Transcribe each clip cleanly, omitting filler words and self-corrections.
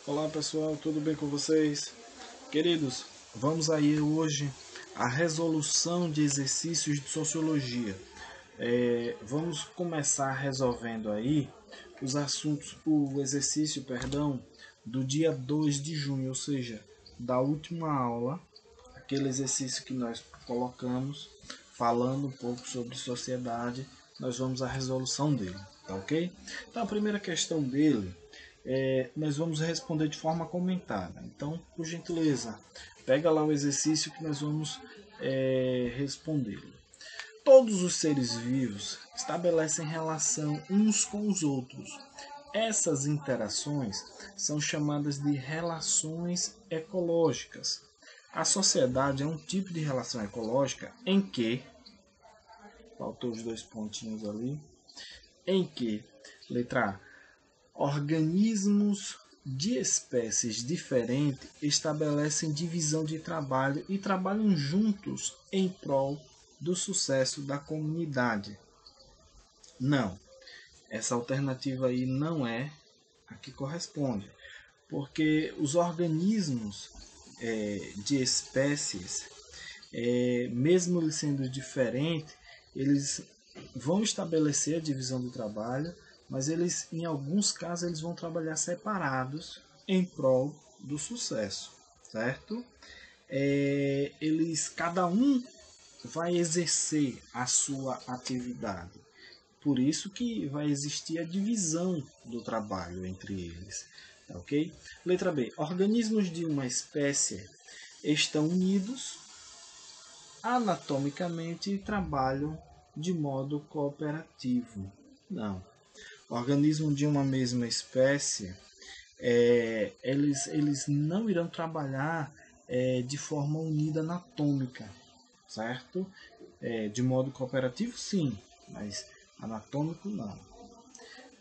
Olá pessoal, tudo bem com vocês? Queridos, vamos aí hoje a resolução de exercícios de sociologia. Vamos começar resolvendo aí os assuntos, o exercício, do dia 2 de junho, ou seja, da última aula, aquele exercício que nós colocamos, falando um pouco sobre sociedade, nós vamos à resolução dele, tá ok? Então a primeira questão dele nós vamos responder de forma comentada. Então, por gentileza, pega lá o exercício que nós vamos responder. Todos os seres vivos estabelecem relação uns com os outros. Essas interações são chamadas de relações ecológicas. A sociedade é um tipo de relação ecológica em que, faltou os dois pontinhos ali, em que, letra A, organismos de espécies diferentes estabelecem divisão de trabalho e trabalham juntos em prol do sucesso da comunidade. Não, essa alternativa aí não é a que corresponde, porque os organismos de espécies, mesmo eles sendo diferentes, eles vão estabelecer a divisão do trabalho, mas eles, em alguns casos, eles vão trabalhar separados em prol do sucesso, certo? Cada um vai exercer a sua atividade. Por isso que vai existir a divisão do trabalho entre eles, tá ok? Letra B. Organismos de uma espécie estão unidos anatomicamente e trabalham de modo cooperativo. Não. Organismos de uma mesma espécie, eles não irão trabalhar de forma unida anatômica, certo? De modo cooperativo, sim, mas anatômico, não.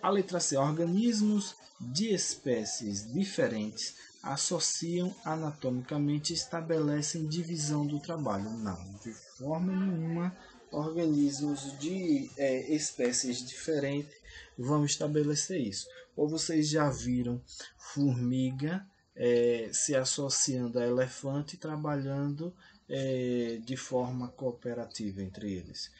A letra C. Organismos de espécies diferentes associam anatomicamente e estabelecem divisão do trabalho. Não, de forma nenhuma organismos de espécies diferentes vão estabelecer isso. Ou vocês já viram formiga se associando a elefante e trabalhando de forma cooperativa entre eles,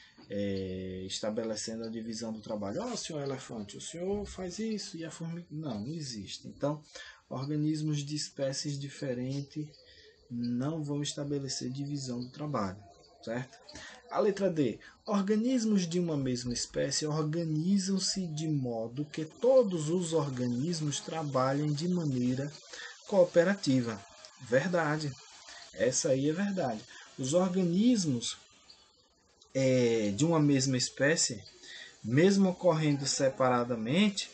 estabelecendo a divisão do trabalho. Ó, senhor elefante, o senhor faz isso e a formiga... Não existe. Então, organismos de espécies diferentes não vão estabelecer divisão do trabalho, certo? A letra D. Organismos de uma mesma espécie organizam-se de modo que todos os organismos trabalhem de maneira cooperativa. Verdade. Essa aí é verdade. Os organismos de uma mesma espécie, mesmo ocorrendo separadamente,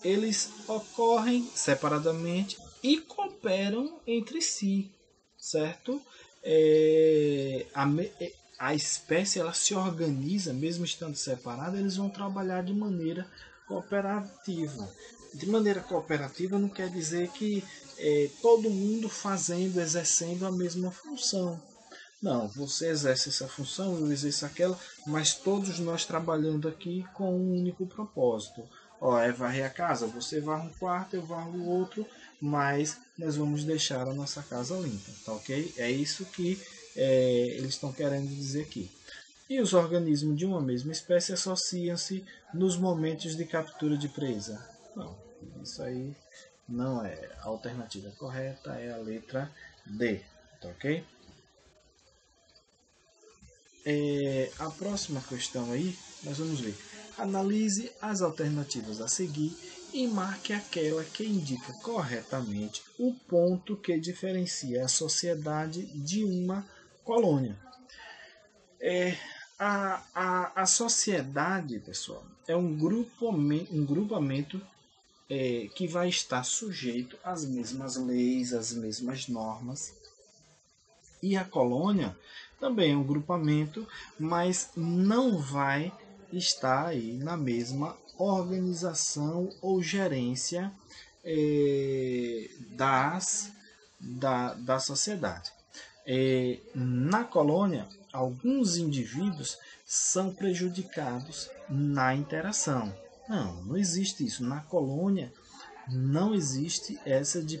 eles ocorrem separadamente e cooperam entre si, certo? A espécie ela se organiza, mesmo estando separada, eles vão trabalhar de maneira cooperativa. De maneira cooperativa não quer dizer que todo mundo fazendo, exercendo a mesma função. Não, você exerce essa função, eu exerço aquela, mas todos nós trabalhando aqui com um único propósito. Ó, é varrer a casa, você varre um quarto, eu varro o outro, mas nós vamos deixar a nossa casa limpa, tá ok? É isso que eles estão querendo dizer aqui. E os organismos de uma mesma espécie associam-se nos momentos de captura de presa. Não, isso aí não é. A alternativa correta é a letra D, tá ok? A próxima questão aí, nós vamos ver. Analise as alternativas a seguir e marque aquela que indica corretamente o ponto que diferencia a sociedade de uma colônia. A sociedade, pessoal, é um grupamento que vai estar sujeito às mesmas leis, às mesmas normas. E a colônia também é um grupamento, mas não vai estar aí na mesma organização ou gerência da sociedade. Na colônia, alguns indivíduos são prejudicados na interação. Não existe isso. Na colônia, Não existe essa de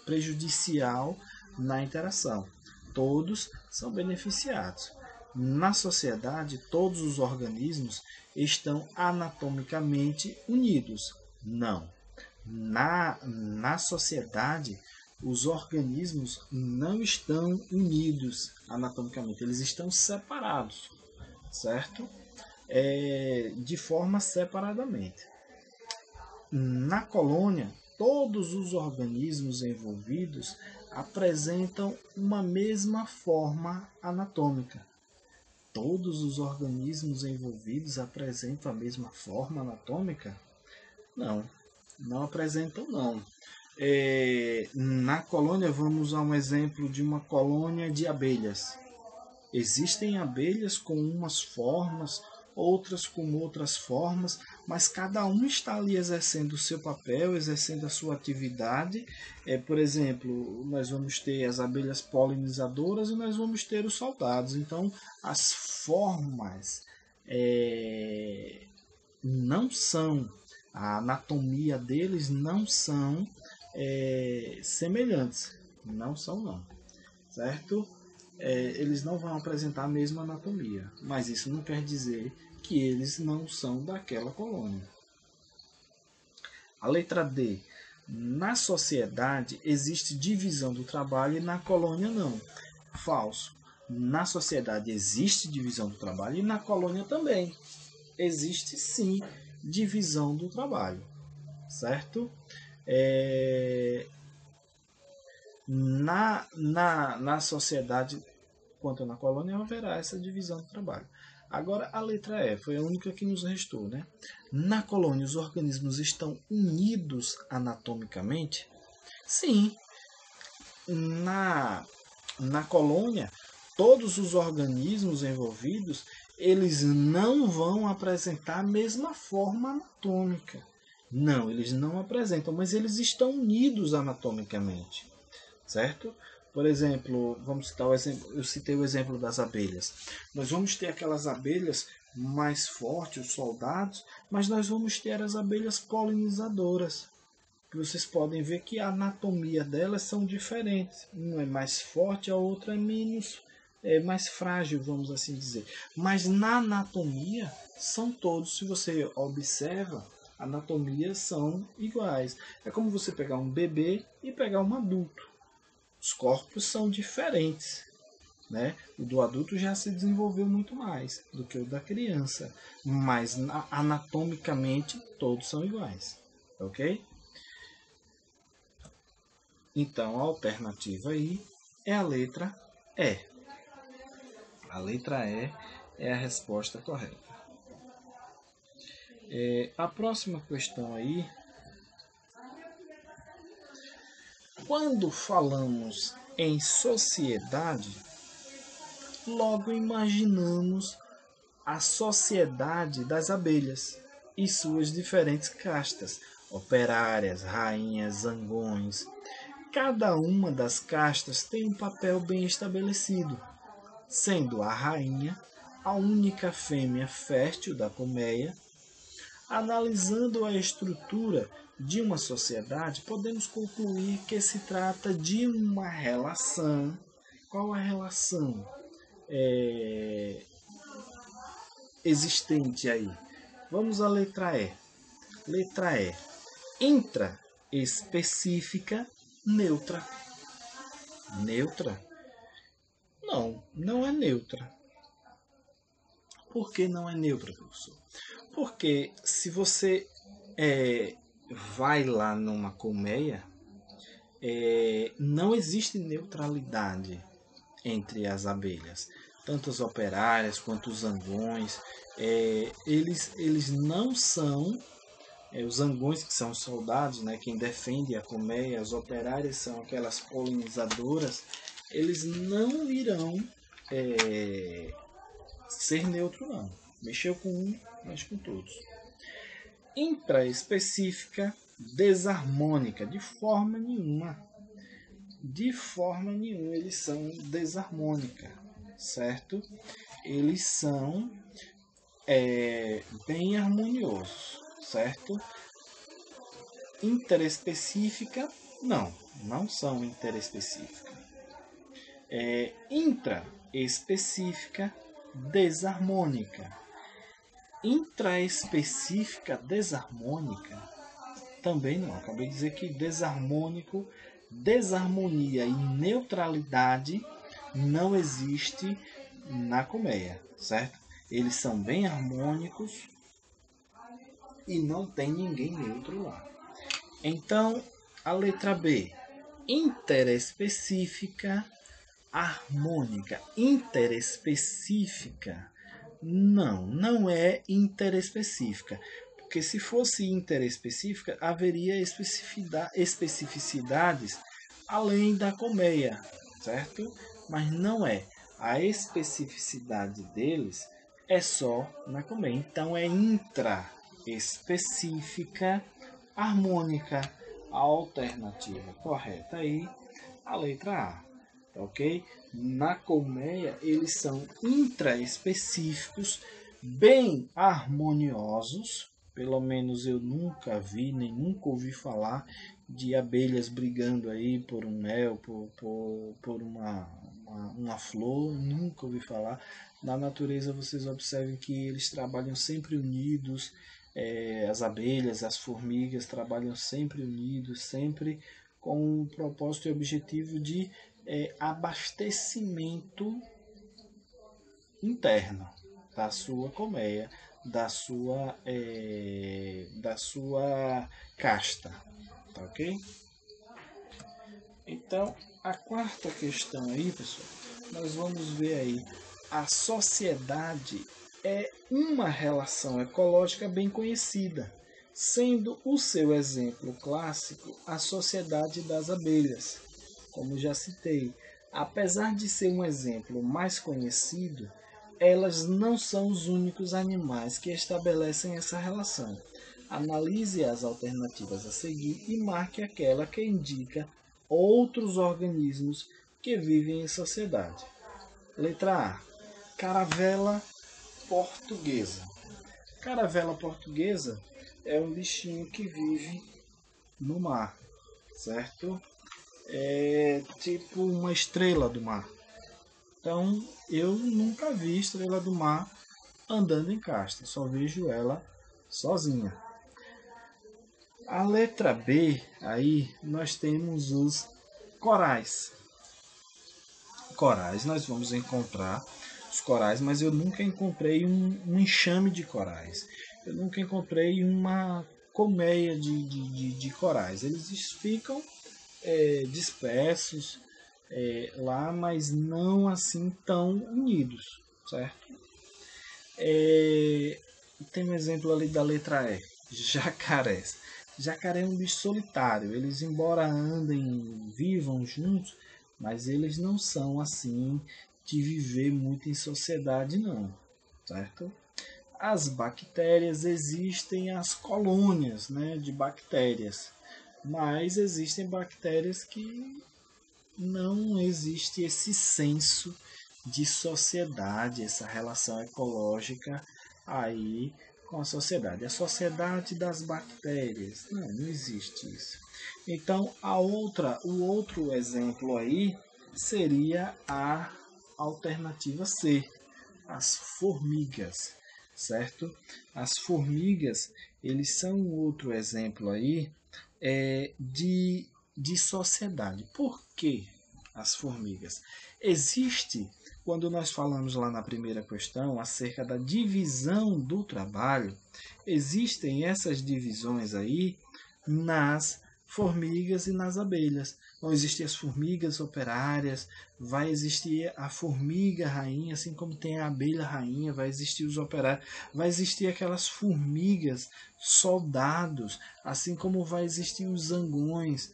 prejudicial na interação. Todos são beneficiados. Na sociedade, todos os organismos estão anatomicamente unidos. Não. Na sociedade, os organismos não estão unidos anatomicamente, eles estão separados, certo? De forma separadamente. Na colônia, todos os organismos envolvidos apresentam uma mesma forma anatômica. Todos os organismos envolvidos apresentam a mesma forma anatômica? Não, não apresentam não. Na colônia, vamos a um exemplo de uma colônia de abelhas. Existem abelhas com umas formas, outras com outras formas, mas cada um está ali exercendo o seu papel, exercendo a sua atividade. Por exemplo, nós vamos ter as abelhas polinizadoras e nós vamos ter os soldados. Então, as formas não são, a anatomia deles não são semelhantes. Não são não, certo? Eles não vão apresentar a mesma anatomia, mas isso não quer dizer que eles não são daquela colônia. A letra D. Na sociedade existe divisão do trabalho e na colônia não. Falso. Na sociedade existe divisão do trabalho e na colônia também. Existe sim divisão do trabalho, certo? Na sociedade, quanto na colônia, haverá essa divisão do trabalho. Agora, a letra E foi a única que nos restou, né? Na colônia, os organismos estão unidos anatomicamente? Sim. Na colônia, todos os organismos envolvidos, eles não vão apresentar a mesma forma anatômica. Não, eles não apresentam, mas eles estão unidos anatomicamente, certo? Por exemplo, vamos citar o exemplo, eu citei o exemplo das abelhas. Nós vamos ter aquelas abelhas mais fortes, os soldados, mas nós vamos ter as abelhas polinizadoras. Vocês podem ver que a anatomia delas são diferentes. Uma é mais forte, a outra é mais frágil, vamos assim dizer. Mas na anatomia são todos, se você observa, anatomias são iguais. É como você pegar um bebê e pegar um adulto. Os corpos são diferentes, né? O do adulto já se desenvolveu muito mais do que o da criança, mas anatomicamente todos são iguais, ok? Então a alternativa aí é a letra E. A letra E é a resposta correta. A próxima questão aí. Quando falamos em sociedade, logo imaginamos a sociedade das abelhas e suas diferentes castas, operárias, rainhas, zangões. Cada uma das castas tem um papel bem estabelecido, sendo a rainha a única fêmea fértil da colmeia. Analisando a estrutura de uma sociedade, podemos concluir que se trata de uma relação. Qual a relação existente aí? Vamos à letra E. Letra E. Intraespecífica, neutra. Neutra? Não, não é neutra. Por que não é neutra, professor? Porque se você vai lá numa colmeia, não existe neutralidade entre as abelhas. Tanto as operárias quanto os zangões, eles não são, os zangões que são soldados, né, quem defende a colmeia, as operárias são aquelas polinizadoras, eles não irão ser neutro não. Mexeu com um, mexe com todos. Intraespecífica, desarmônica, de forma nenhuma. De forma nenhuma eles são desarmônica, certo? Eles são bem harmoniosos, certo? interespecífica, não, não são interespecíficas. Intraespecífica, desarmônica. Intraespecífica, desarmônica, também não. Acabei de dizer que desarmônico, desarmonia e neutralidade não existe na colmeia, certo? Eles são bem harmônicos e não tem ninguém neutro lá. Então, a letra B, interespecífica, harmônica. Interespecífica, não é interespecífica. Porque se fosse interespecífica, haveria especificidades além da colmeia, certo? Mas não é. A especificidade deles é só na colmeia. Então é intraespecífica, harmônica. A alternativa correta aí, a letra A, tá ok? Na colmeia, eles são intraespecíficos, bem harmoniosos. Pelo menos eu nunca vi, nem nunca ouvi falar de abelhas brigando aí por um mel, por uma flor. Nunca ouvi falar. Na natureza, vocês observem que eles trabalham sempre unidos. As abelhas, as formigas trabalham sempre unidos, sempre com o propósito e objetivo de abastecimento interno da sua colmeia, da sua casta, tá ok? Então, a quarta questão aí, pessoal, nós vamos ver aí, a sociedade é uma relação ecológica bem conhecida, sendo o seu exemplo clássico a sociedade das abelhas, como já citei. Apesar de ser um exemplo mais conhecido, elas não são os únicos animais que estabelecem essa relação. Analise as alternativas a seguir e marque aquela que indica outros organismos que vivem em sociedade. Letra A. Caravela portuguesa. Caravela portuguesa é um bichinho que vive no mar, certo? É tipo uma estrela do mar. Então, eu nunca vi estrela do mar andando em casta, só vejo ela sozinha. A letra B, aí nós temos os corais. Corais, nós vamos encontrar os corais, mas eu nunca encontrei um enxame de corais. Eu nunca encontrei uma colmeia de corais. Eles ficam dispersos lá, mas não assim tão unidos, certo? Tem um exemplo ali da letra E, jacarés. Jacaré é um bicho solitário. Eles, embora andem, vivam juntos, mas eles não são assim de viver muito em sociedade, não, certo? As bactérias, existem as colônias, né, de bactérias, mas existem bactérias que não existe esse senso de sociedade, essa relação ecológica aí com a sociedade. A sociedade das bactérias, não existe isso. Então, o outro exemplo aí seria a alternativa C, as formigas, certo? As formigas, eles são um outro exemplo aí de sociedade. Por que as formigas? Existe, quando nós falamos lá na primeira questão acerca da divisão do trabalho, existem essas divisões aí nas formigas e nas abelhas. Vão existir as formigas operárias, vai existir a formiga rainha, assim como tem a abelha rainha, vai existir os operários, vai existir aquelas formigas soldados, assim como vai existir os zangões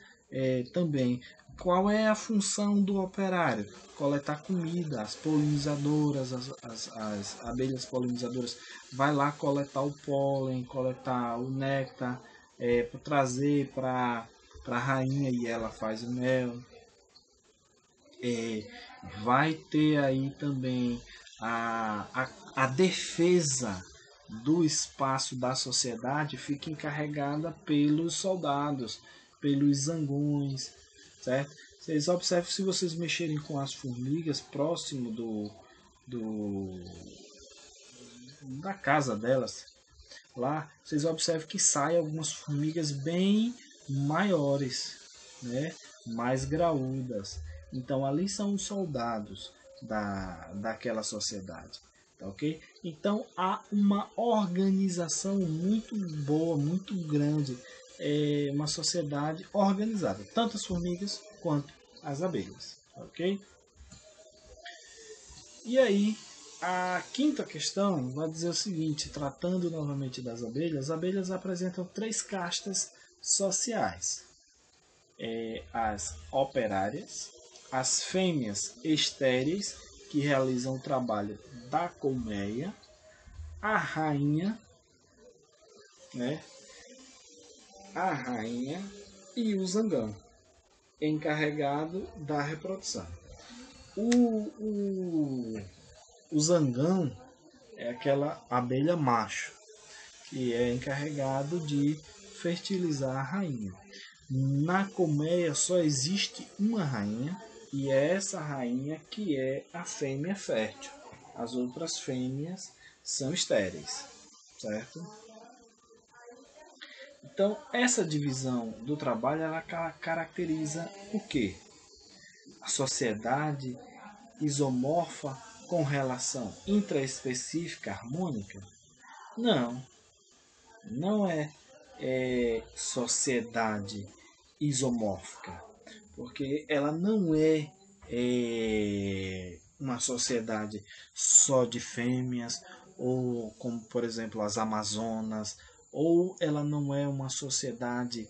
também. Qual é a função do operário? Coletar comida, as polinizadoras, as abelhas polinizadoras vai lá coletar o pólen, coletar o néctar, para trazer para a rainha e ela faz o mel. Vai ter aí também a defesa do espaço da sociedade fica encarregada pelos soldados, pelos zangões, certo? Vocês observam, se vocês mexerem com as formigas próximo do da casa delas, lá vocês observam que saem algumas formigas bem maiores, né? Mais graúdas. Então ali são os soldados daquela sociedade. Tá, ok? Então há uma organização muito boa, muito grande, uma sociedade organizada, tanto as formigas quanto as abelhas. Tá, ok? E aí, a quinta questão vai dizer o seguinte, tratando novamente das abelhas, as abelhas apresentam três castas sociais. As operárias, as fêmeas estéreis, que realizam o trabalho da colmeia, a rainha, né? A rainha e o zangão, encarregado da reprodução. O zangão é aquela abelha macho, que é encarregado de fertilizar a rainha. Na colmeia só existe uma rainha, e é essa rainha que é a fêmea fértil. As outras fêmeas são estéreis, certo? Então, essa divisão do trabalho, ela caracteriza o quê? A sociedade isomorfa com relação intraespecífica harmônica? Não, não é sociedade isomórfica, porque ela não é uma sociedade só de fêmeas, ou como por exemplo as Amazonas, ou ela não é uma sociedade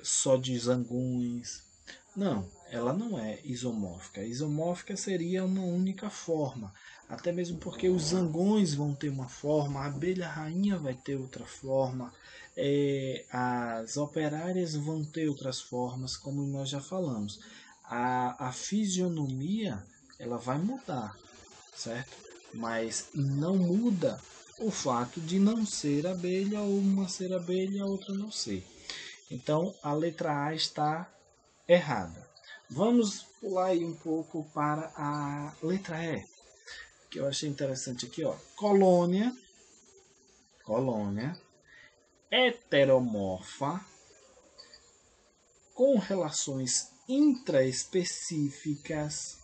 só de zangões. Não, ela não é isomórfica. Isomórfica seria uma única forma, até mesmo porque os zangões vão ter uma forma, a abelha rainha vai ter outra forma, as operárias vão ter outras formas, como nós já falamos. A fisionomia ela vai mudar, certo? Mas não muda o fato de não ser abelha, ou uma ser abelha, a outra não ser. Então a letra A está errada. Vamos pular aí um pouco para a letra E, que eu achei interessante aqui, ó. Colônia heteromorfa com relações intraespecíficas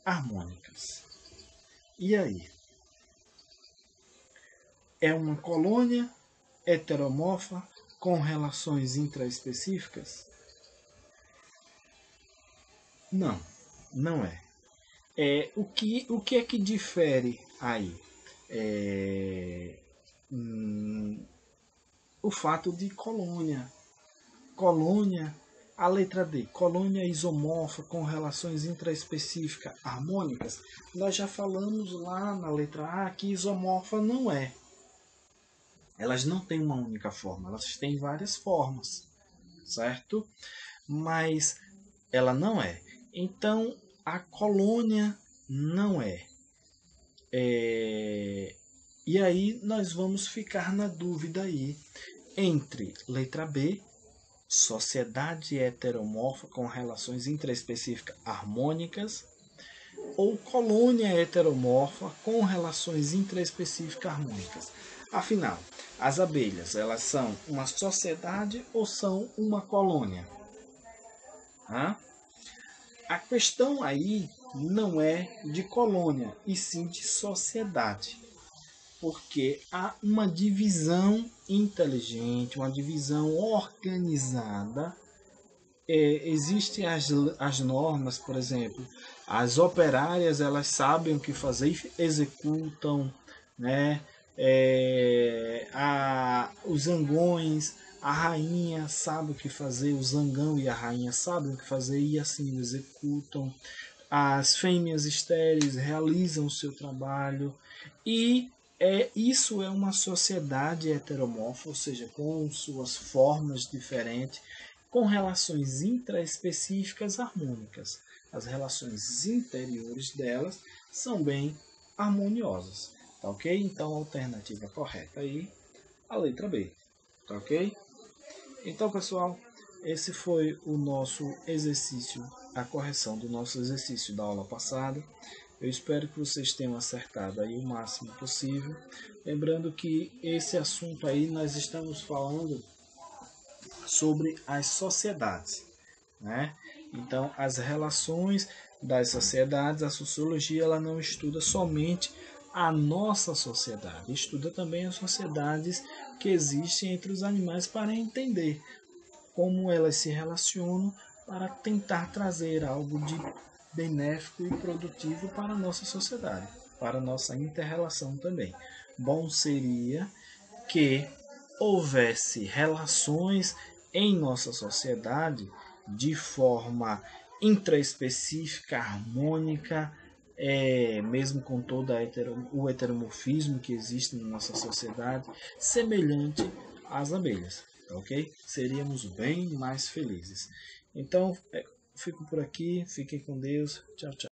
harmônicas. E aí? É uma colônia heteromorfa com relações intraespecíficas? Não, não é. O que é que difere aí? O fato de colônia. Colônia, a letra D, colônia isomorfa com relações intraespecíficas harmônicas. Nós já falamos lá na letra A que isomorfa não é. Elas não têm uma única forma, elas têm várias formas, certo? Mas ela não é. Então, a colônia não é. E aí nós vamos ficar na dúvida aí entre letra B, sociedade heteromorfa com relações intraespecíficas harmônicas, ou colônia heteromorfa com relações intraespecíficas harmônicas. Afinal, as abelhas, elas são uma sociedade ou são uma colônia? A questão aí não é de colônia, e sim de sociedade. Porque há uma divisão inteligente, uma divisão organizada. Existem as normas, por exemplo, as operárias, elas sabem o que fazer e executam, né? Os zangões, a rainha sabe o que fazer, o zangão e a rainha sabem o que fazer e assim executam. As fêmeas estéreis realizam o seu trabalho e isso é uma sociedade heteromorfa, ou seja, com suas formas diferentes, com relações intraespecíficas harmônicas. As relações interiores delas são bem harmoniosas. tá ok? Então a alternativa correta aí, a letra B, tá ok? Então, pessoal, esse foi o nosso exercício, a correção do nosso exercício da aula passada. Eu espero que vocês tenham acertado aí o máximo possível. Lembrando que esse assunto aí nós estamos falando sobre as sociedades, né? Então, as relações das sociedades, a sociologia ela não estuda somente a nossa sociedade, estuda também as sociedades que existem entre os animais para entender como elas se relacionam para tentar trazer algo de benéfico e produtivo para a nossa sociedade, para a nossa inter-relação também. Bom seria que houvesse relações em nossa sociedade de forma intraespecífica, harmônica, mesmo com todo o heteromorfismo que existe na nossa sociedade, semelhante às abelhas, ok? Seríamos bem mais felizes. Então, fico por aqui, fiquem com Deus, tchau, tchau.